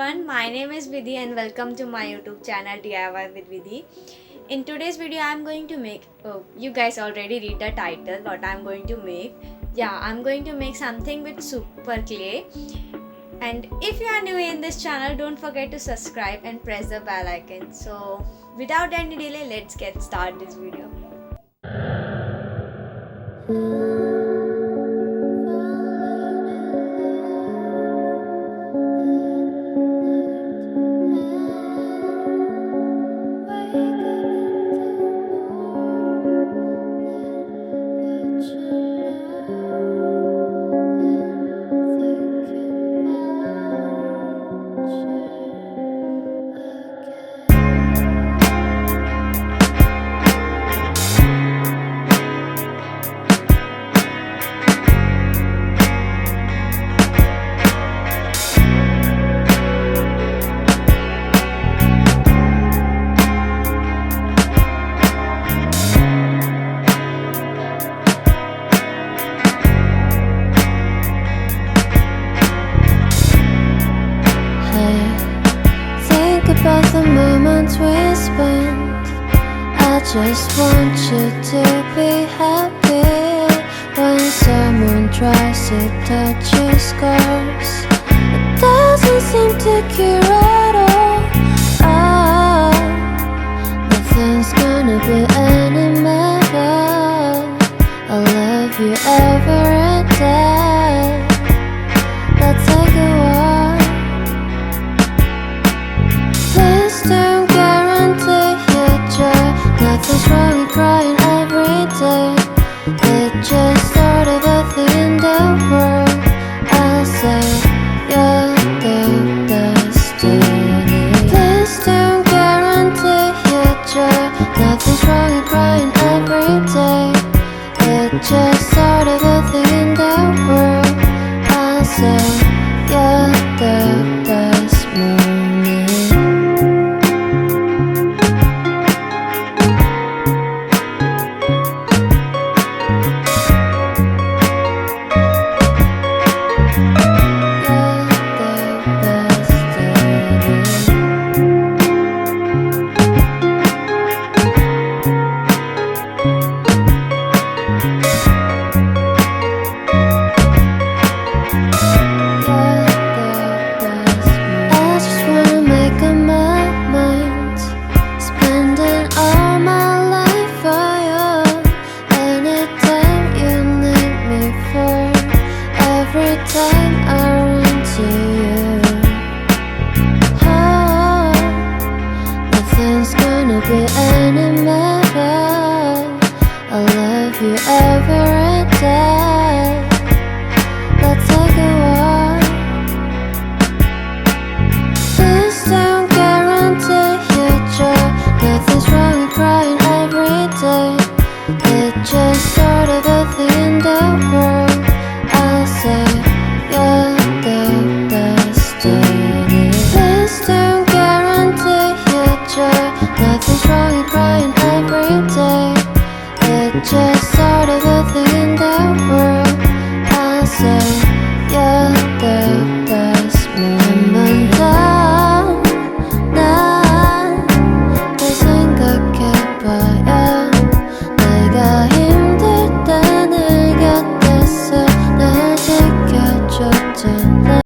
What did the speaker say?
everyone, my name is Vidhi and welcome to my YouTube channel D.I.Y with Vidhi. In today's video, I'm going to make, you guys already read the title, what I'm going to make. Yeah, I'm going to make something with super clay. And if you are new in this channel, don't forget to subscribe and press the bell icon. So without any delay, let's get started this video. About the moments we spent, I just want you to be happy. When someone tries to touch your scars, it doesn't seem to cure at all. Nothing's gonna be any better. I'll love you every day. Let's take a walk. Please don't guarantee your joy. Nothing's wrong with crying every day. It's just sort of a thing in the world. I'll say you're the destiny. Please don't guarantee your joy. Nothing's wrong with crying every day. It's just sort of a thing in the world. I'll say you're the best morning. Be any better. I love you every day. Let's take a walk. Please don't guarantee your joy. Nothing's wrong with crying every day. It's just sort of a thing in the world. I'll say you're the destiny. Please don't guarantee your joy. Nothing's wrong with crying every day. It's just sort of a thing in the world. I'll say